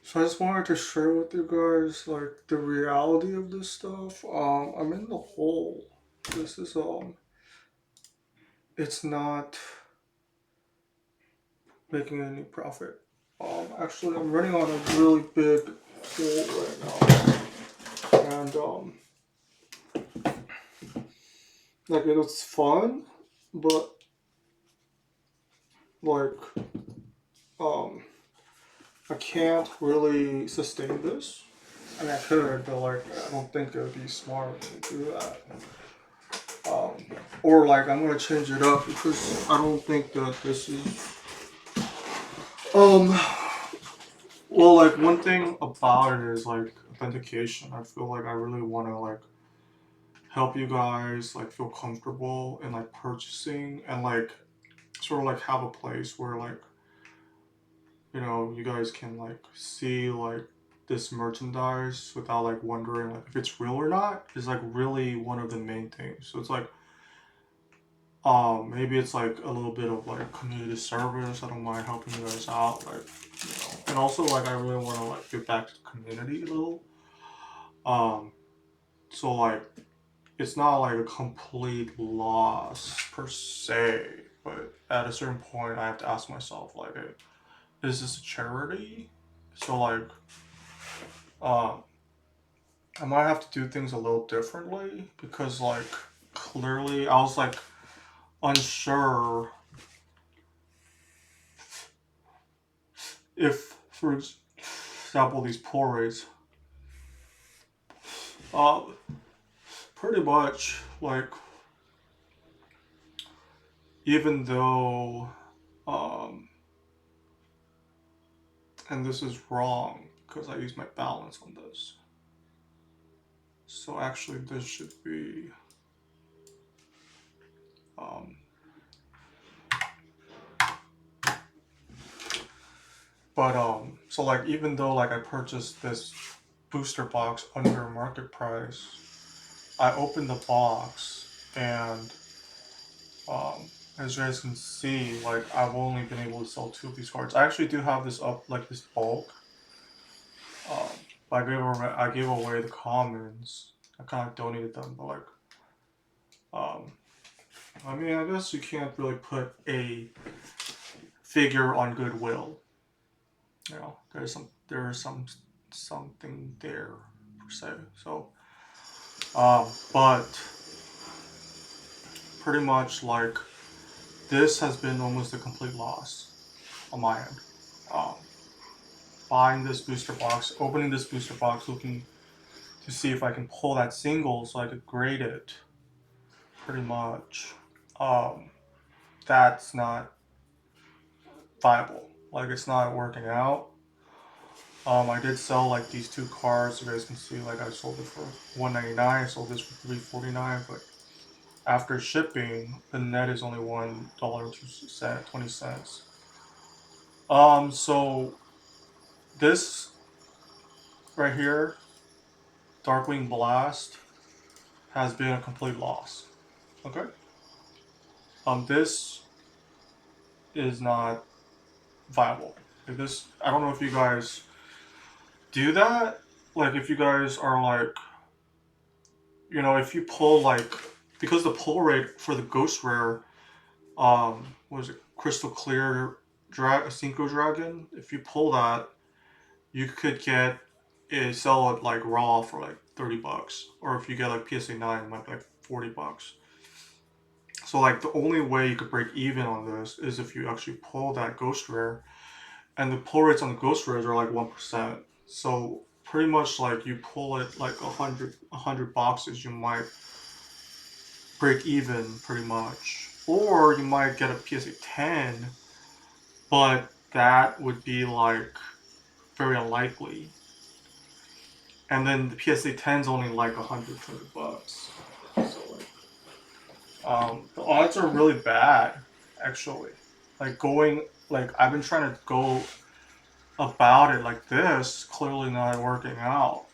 So I just wanted to share with you guys like the reality of this stuff. I'm in the hole. This is it's not making any profit. Actually, I'm running on a really big hole right now, and like it's fun, but like um, I can't really sustain this. I mean, I could, but like I don't think it would be smart to do that. Um, or like I'm gonna change it up because I don't think that this is um well, like one thing about it is like authentication. I feel like I really want to like help you guys like feel comfortable in like purchasing and like sort of like have a place where like you guys can like see like this merchandise without like wondering like if it's real or not is like really one of the main things. So it's like maybe it's like a little bit of like community service. I don't mind helping you guys out, like and also like I really want to like give back to the community a little. Um, so like it's not like a complete loss per se, but at a certain point I have to ask myself like, hey, is this a charity? So like, um, I might have to do things a little differently because like clearly I was like unsure if, for example, these poor rates, uh, pretty much like even though, um, and this is wrong because I use my balance on this. So actually, this should be, um, so like even though like I purchased this booster box under market price, I opened the box and as you guys can see, like I've only been able to sell two of these cards. I actually do have this up like this bulk. Um, I gave away the commons. I kind of donated them, but like um, I mean I guess you can't really put a figure on goodwill. There's something there per se. So but pretty much like this has been almost a complete loss on my end. Um, buying this booster box, opening this booster box, looking to see if I can pull that single so I could grade it. Pretty much, um, that's not viable. Like it's not working out. I did sell like these two cards. You guys can see like I sold it for 199. I sold this for 349, but after shipping, the net is only $1.20. So this right here, Darkwing Blast, has been a complete loss. Okay. This is not viable. Like this, I don't know if you guys do that. Like if you guys are like, if you pull like, because the pull rate for the Ghost Rare, what is it, Crystal Clear Synchro Dragon? If you pull that, you could get it sell it like raw for like $30, or if you get like PSA 9, it might be like $40. So like the only way you could break even on this is if you actually pull that Ghost Rare, and the pull rates on the Ghost Rares are like 1%. So pretty much like you pull it like a hundred boxes, you might break even pretty much, or you might get a PSA 10, but that would be like very unlikely. And then the PSA 10 is only like 100 200 bucks. So like, the odds are really bad, actually. Like going, like I've been trying to go about it like this, clearly not working out.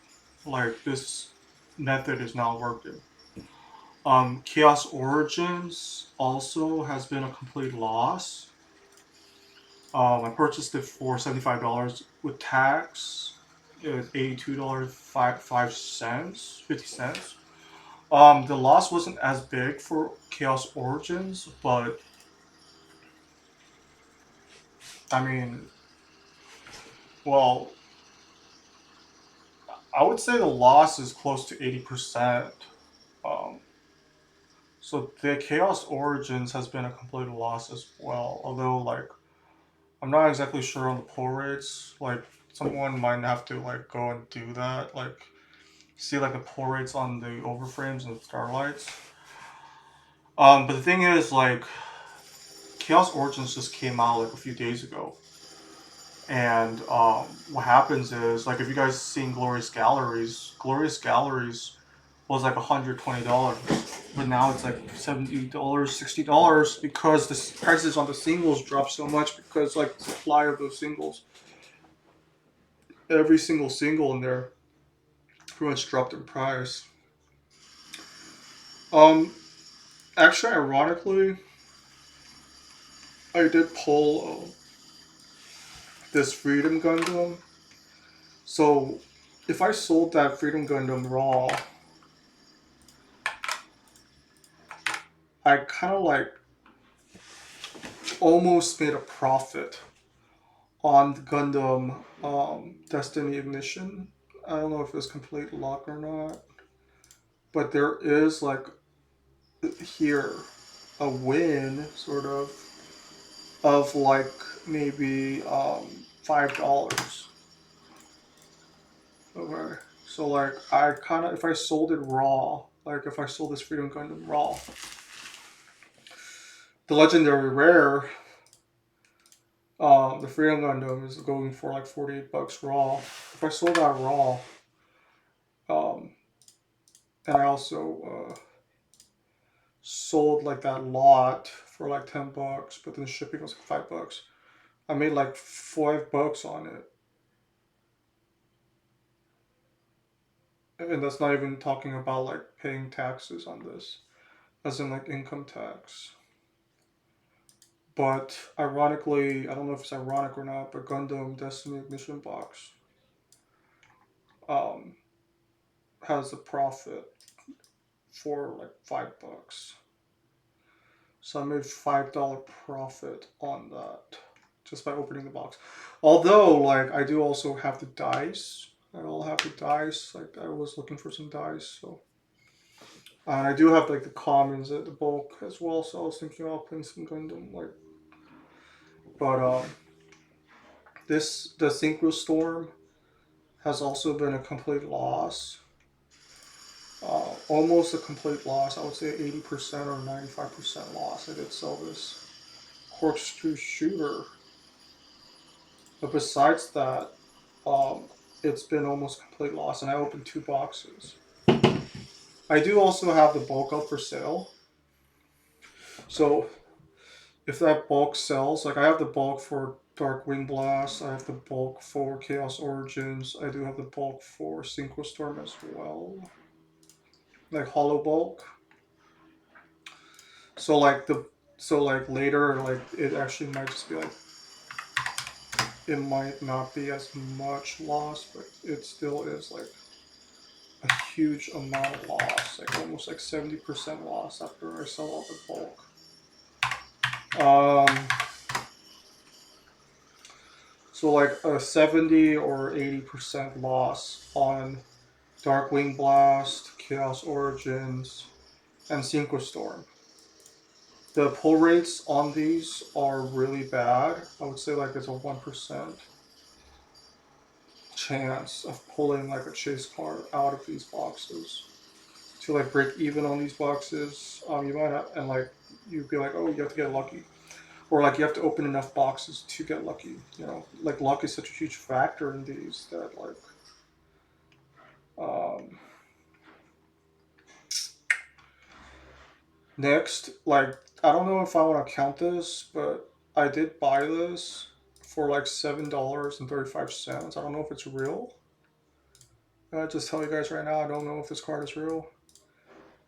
Like this method is not working. Chaos Origins also has been a complete loss. I purchased it for $75 with tax. It was $82 five cents, 50 cents. The loss wasn't as big for Chaos Origins, but I mean, well, I would say the loss is close to 80%. Um, so the Chaos Origins has been a complete loss as well. Although, like, I'm not exactly sure on the pull rates. Like, someone might have to like go and do that. Like, see like the pull rates on the overframes and the starlights. But the thing is, like, Chaos Origins just came out like a few days ago, and what happens is, like, if you guys seen Glorious Galleries was like $120, but now it's like $70, $60 because the prices on the singles dropped so much because like the supply of those singles, every single single in there pretty much dropped in price. Um, Actually, ironically, I did pull this Freedom Gundam. So if I sold that Freedom Gundam raw, I kind of like almost made a profit on the Gundam Destiny Ignition. I don't know if it was complete luck or not, but there is like here a win sort of like maybe $5. Okay, so like I kind of, if I sold it raw, like if I sold this Freedom Gundam raw, the legendary rare, the Freedom Gundam is going for like $48 raw. If I sold that raw, um, and I also sold like that lot for like $10, but then shipping was like $5. I made like $5 on it, and that's not even talking about like paying taxes on this, as in like income tax. But ironically, I don't know if it's ironic or not, but Gundam Destiny Ignition Box um, has a profit for like $5. So I made $5 profit on that just by opening the box. Although, like, I do also have the dice. I all have the dice. Like, I was looking for some dice, so. And I do have like the commons at the bulk as well, so I was thinking about playing some Gundam, like. But the Synchro Storm has also been a complete loss. Almost a complete loss. I would say 80% or 95% loss. I did sell this Corkscrew Shooter. But besides that, um, it's been almost complete loss, and I opened 2 boxes. I do also have the bulk up for sale. So if that bulk sells, like I have the bulk for Darkwing Blast, I have the bulk for Chaos Origins, I do have the bulk for Synchro Storm as well. Like hollow bulk. So like the so like later, like it actually might just be like, it might not be as much loss, but it still is like a huge amount of loss, like almost like 70% loss after I sell all the bulk. Um, so like a 70 or 80% loss on Darkwing Blast, Chaos Origins, and Synchro Storm. The pull rates on these are really bad. I would say like it's a 1% chance of pulling like a chase card out of these boxes. To like break even on these boxes, you might have, and like you'd be like, oh, you have to get lucky, or like you have to open enough boxes to get lucky. You know, like luck is such a huge factor in these that like, um, next, like I don't know if I want to count this, but I did buy this for like $7.35. I don't know if it's real. I just tell you guys right now, I don't know if this card is real.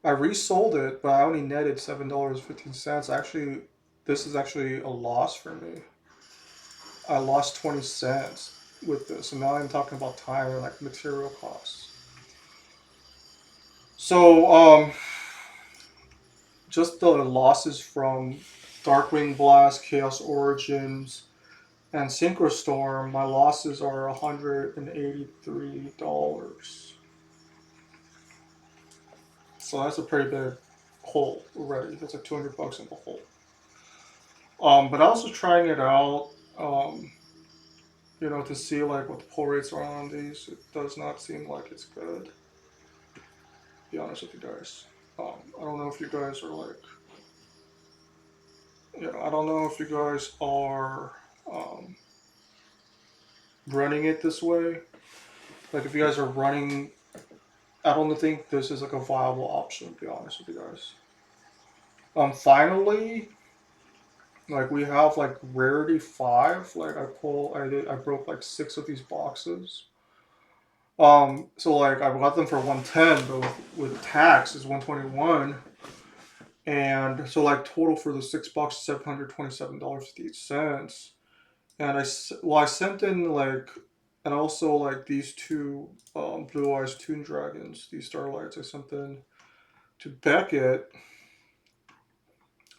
I resold it, but I only netted $7.15. Actually, this is actually a loss for me. I lost 20 cents with this, and now I'm talking about time and like material costs. So just the losses from Darkwing Blast, Chaos Origins, and Synchrostorm, my losses are $183. So that's a pretty big hole already. That's like 200 bucks in the hole. But I was also trying it out, um, to see like what the pull rates are on these. It does not seem like it's good. To be honest with you guys. I don't know if you guys are like, I don't know if you guys are um, running it this way. Like if you guys are running, I don't think this is like a viable option. To be honest with you guys. Finally, like we have like rarity 5. Like I broke like 6 of these boxes. So like I got them for 110, but with tax is 121. And so like total for the 6 boxes, $727.58. And I sent in like, and also like these two Blue Eyes Toon Dragons, these Starlights, I sent in to Beckett,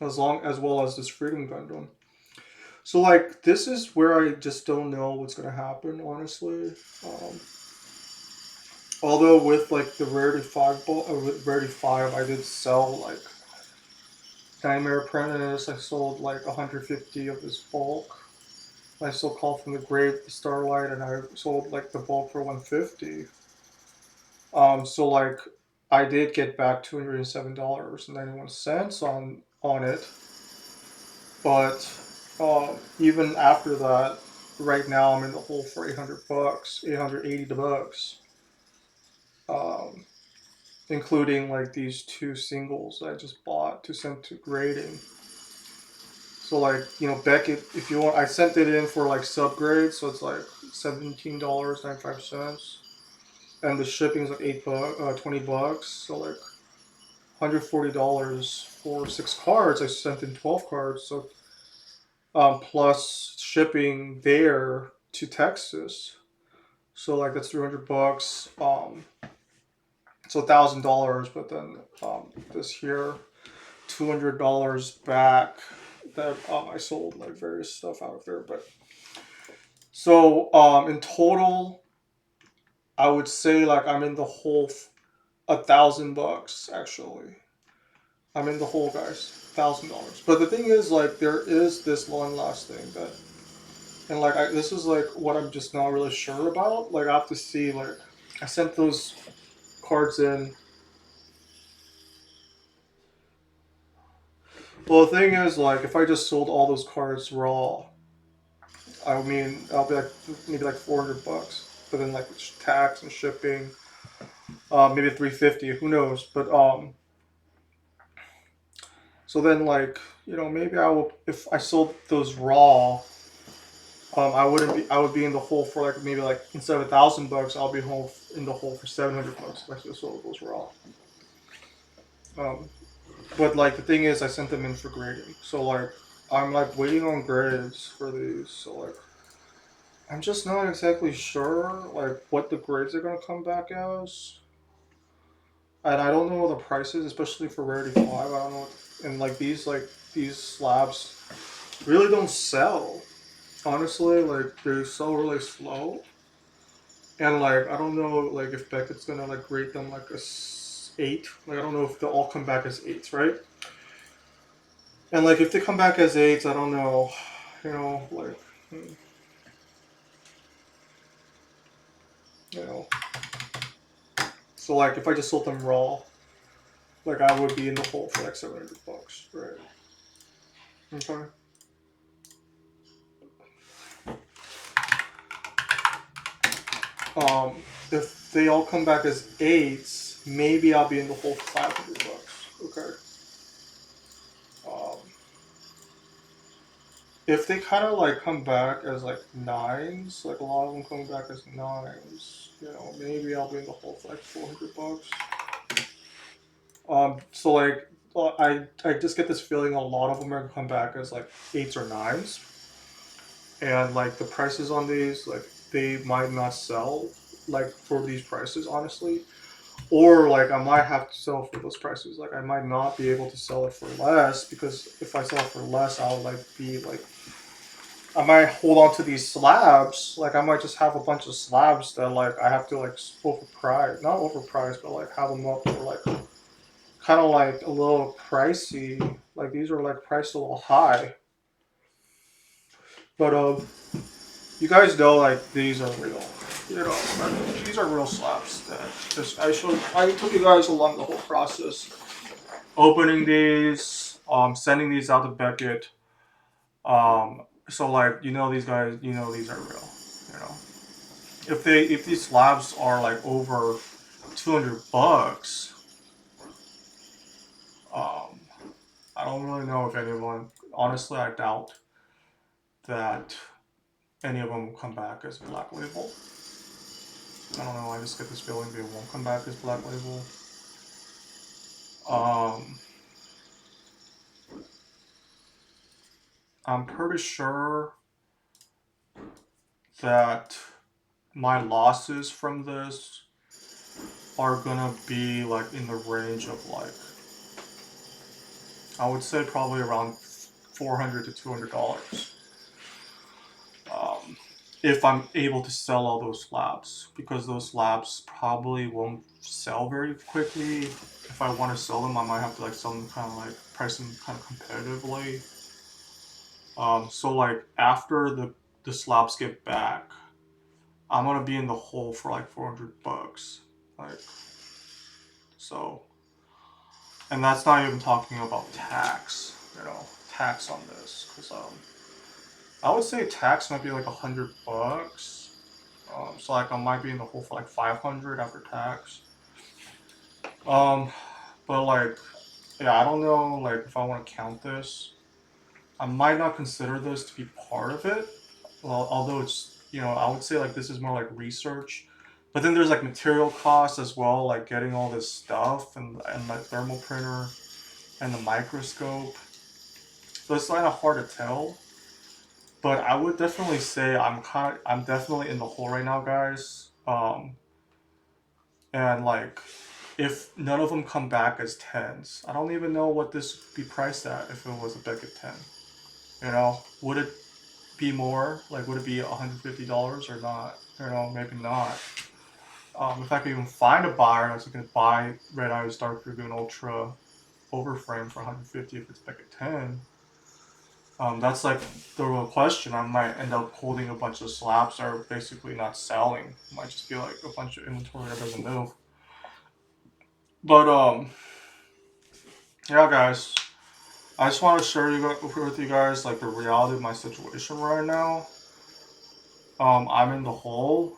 as well as this Freedom Gundam. So like this is where I just don't know what's gonna happen, honestly. Um, Although with like the with Rarity 5, I did sell like Nightmare Apprentice. I sold like 150 of this bulk. I still Call from the Grave, the Starlight, and I sold like the bulk for 150. So like I did get back $207.91 on it, but even after that, right now I'm in the hole for 800 bucks, 880 bucks. Um, Including like these two singles that I just bought to send to grading. So like Beckett, if you want, I sent it in for like subgrade, so it's like $17.95, and the shipping is like 20 bucks, so like $140 for 6 cards. I sent in 12 cards, so plus shipping there to Texas, so like that's 300 bucks. So $1,000, but then this here $200 back that I sold like various stuff out of there. But so in total, I would say like I'm in the hole $1,000 actually. I'm in the hole, guys. $1,000. But the thing is, like, there is this one last thing that, and like, this is like what I'm just not really sure about. Like, I have to see. Like, I sent those cards in. Well, the thing is, like, if I just sold all those cards raw, I mean, I'll be like maybe like 400 bucks. But then like tax and shipping, maybe 350. Who knows? But so then like maybe I will if I sold those raw. I wouldn't be. I would be in the hole for like maybe like instead of $1,000, I'll be in the hole for 700 bucks if I just sold those raw. Um, but like the thing is, I sent them in for grading, so like I'm like waiting on grades for these. So like I'm just not exactly sure like what the grades are gonna come back as, and I don't know the prices, especially for Rarity 5. I don't know, and these slabs really don't sell. Honestly, like they sell really slow. And like I don't know like if Beckett's gonna like rate them like eight. Like I don't know if they'll all come back as eights, right? And like if they come back as eights, I don't know. Like hmm, you know. So like if I just sold them raw, like I would be in the hole for like 700 bucks, right? Okay. If they all come back as eights, maybe I'll be in the hole for 500 bucks. Okay. Um, if they kind of like come back as like nines, like a lot of them come back as nines, maybe I'll be in the hole for like 400 bucks. So like, I just get this feeling a lot of them are gonna come back as like eights or nines. and like the prices on these, like they might not sell like for these prices, honestly. Or like I might have to sell for those prices. Like I might not be able to sell it for less because if I sell it for less, I'll like be like I might hold on to these slabs. Like I might just have a bunch of slabs that like I have to like overprice, not overprice, but like have them up for like kind of like a little pricey. Like these are like priced a little high. But you guys know like these are real. You know, like, these are real slabs. That just I took you guys along the whole process, opening these, sending these out to Beckett. So like these guys, these are real. You know, if these slabs are like over $200, um, I don't really know if anyone. Honestly, I doubt that any of them will come back as Black Label. I don't know. I just get this feeling they won't come back as Black Label. Um, I'm pretty sure that my losses from this are gonna be like in the range of like I would say probably around $400 to $200. Um, if I'm able to sell all those slabs, because those slabs probably won't sell very quickly. If I want to sell them, I might have to like sell them kind of like price them kind of competitively. So like after the slabs get back, I'm gonna be in the hole for like $400. Like so, and that's not even talking about tax. Tax on this, because I would say tax might be like $100. So like I might be in the hole for like 500 after tax. Um, but like, yeah, I don't know like if I want to count this. I might not consider this to be part of it. Well, although it's I would say like this is more like research. But then there's like material costs as well, like getting all this stuff and my thermal printer and the microscope. So it's kind of hard to tell. But I would definitely say I'm definitely in the hole right now, guys. And like if none of them come back as tens, I don't even know what this would be priced at if it was a Beckett 10. Would it be more? Like, would it be $150 or not? Maybe not. If I could even find a buyer that's going to buy Red Eyes Dark Dragoon Ultra overframe for 150 if it's Beckett 10, that's like the real question. I might end up holding a bunch of slabs that are basically not selling. It might just be like a bunch of inventory that doesn't move. But yeah, guys, I just want to share with you guys like the reality of my situation right now. I'm in the hole,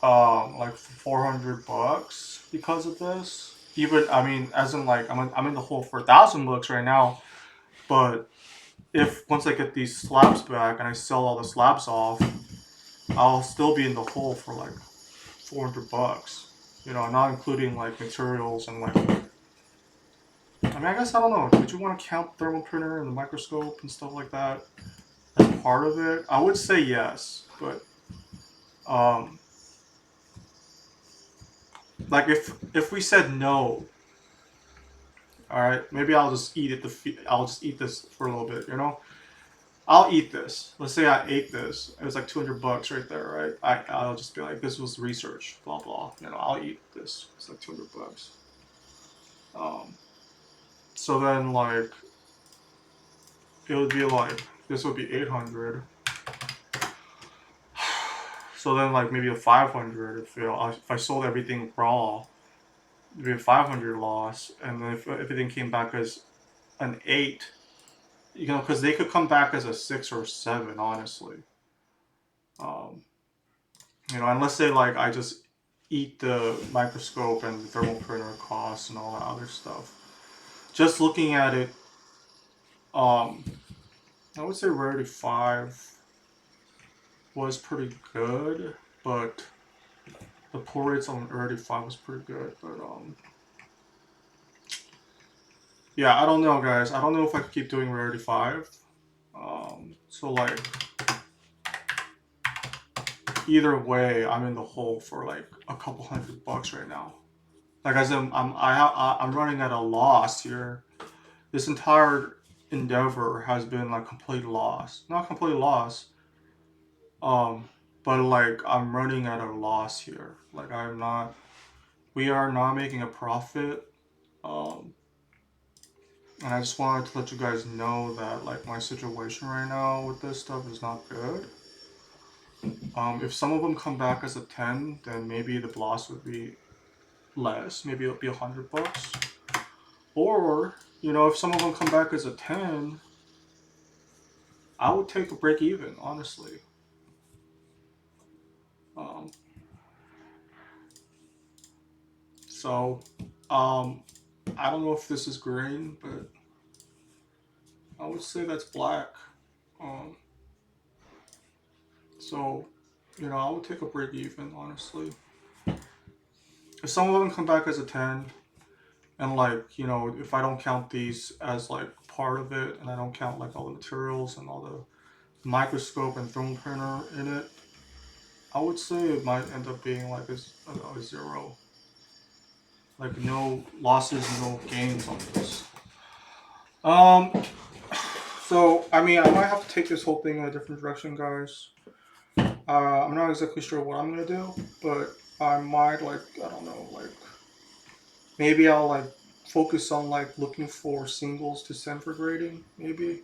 like $400 because of this. Even I mean, as in like I'm in the hole for $1,000 right now. But if once I get these slabs back and I sell all the slabs off, I'll still be in the hole for like $400. Not including like materials and like. I mean, I guess I don't know. Would you want to count the thermal printer and the microscope and stuff like that as part of it? I would say yes, but um, like if we said no, all right, maybe I'll just eat it. I'll just eat this for a little bit. I'll eat this. Let's say I ate this. It was like $200 right there, right? I'll just be like, this was research, blah blah. I'll eat this. It's like $200. Um, so then like it would be like this would be 800. So then like maybe a 500 if I sold everything raw, it'd be a 500 loss, and then if everything came back as an 8, because they could come back as a 6 or 7, honestly. Um, unless they like I just eat the microscope and the thermal printer costs and all that other stuff. Just looking at it, um, I would say Rarity 5 was pretty good, but the pull rates on Rarity 5 was pretty good, but yeah, I don't know, guys. I don't know if I could keep doing Rarity 5. So like either way, I'm in the hole for like a couple $100 right now. Like as I'm running at a loss here. This entire endeavor has been like complete loss. Not complete loss. Um, but like I'm running at a loss here. Like I'm not. We are not making a profit. Um, and I just wanted to let you guys know that like my situation right now with this stuff is not good. If some of them come back as a 10, then maybe the loss would be less. Maybe it'll be $100. Or, you know, if some of them come back as a 10, I would take a break even, honestly. Um, so, um, I don't know if this is green, but I would say that's black. Um, so, you know, I would take a break even, honestly. If some of them come back as a 10, and like, you know, if I don't count these as like part of it, and I don't count like all the materials and all the microscope and film printer in it, I would say it might end up being like a zero. Like no losses, no gains on this. Um, so I mean, I might have to take this whole thing in a different direction, guys. I'm not exactly sure what I'm gonna do, but I might like I don't know, like maybe I'll like focus on like looking for singles to send for grading, maybe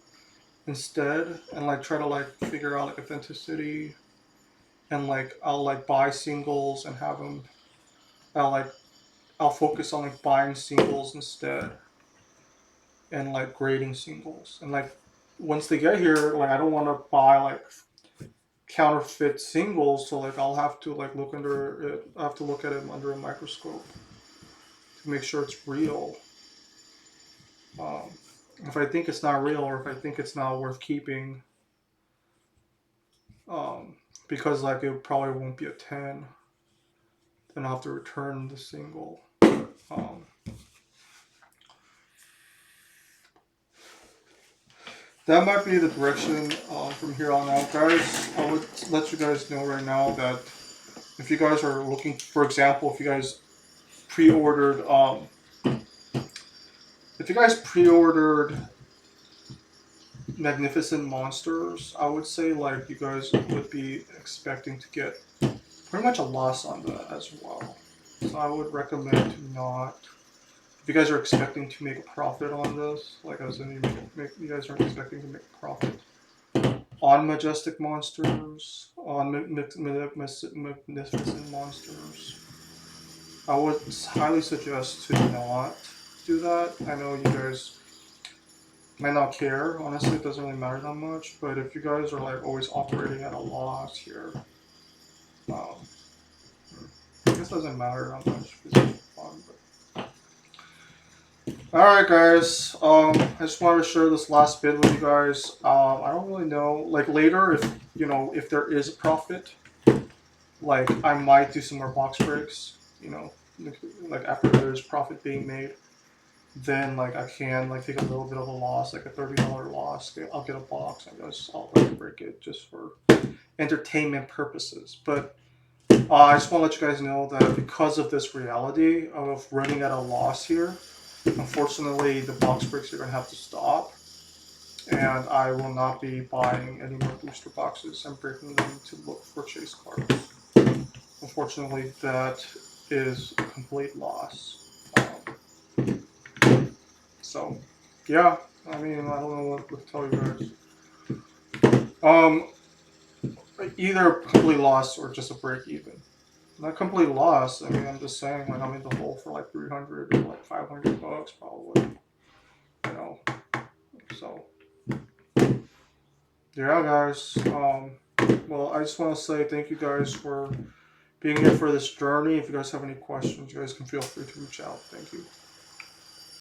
instead, and like try to like figure out like authenticity, and like I'll like buy singles and have them. I'll like I'll focus on like buying singles instead, and like grading singles, and like once they get here, like I don't want to buy like counterfeit singles, so like I'll have to like look under it. I have to look at it under a microscope to make sure it's real. Um, if I think it's not real, or if I think it's not worth keeping, um, because like it probably won't be a 10, then I'll have to return the single. Um, that might be the direction from here on out, guys. I would let you guys know right now that if you guys are looking, for example, if you guys pre-ordered, Magnificent Monsters, I would say like you guys would be expecting to get pretty much a loss on that as well. So I would recommend to not. If you guys are expecting to make a profit on this, like as in you guys aren't expecting to make a profit on Majestic Monsters, on Magnificent Monsters, I would highly suggest to not do that. I know you guys might not care. Honestly, it doesn't really matter that much. But if you guys are like always operating at a loss here, um, this doesn't matter that much. It's fun, but alright guys, I just wanted to share this last bit with you guys. I don't really know, like later if, you know, if there is a profit, like I might do some more box breaks, you know, like after there's profit being made, then like I can like take a little bit of a loss, like a $30 loss, I'll get a box, I guess I'll like break it just for entertainment purposes. But I just want to let you guys know that because of this reality of running at a loss here, unfortunately, the box breaks are going to have to stop, and I will not be buying any more booster boxes and breaking them to look for chase cards. Unfortunately, that is a complete loss. So, yeah, I mean, I don't know what to tell you guys. Either complete loss or just a break even. Not complete loss. I mean, I'm just saying, like I'm in the hole for like 300 or like $500 probably. You know, so yeah, guys. Well, I just want to say thank you guys for being here for this journey. If you guys have any questions, you guys can feel free to reach out. Thank you.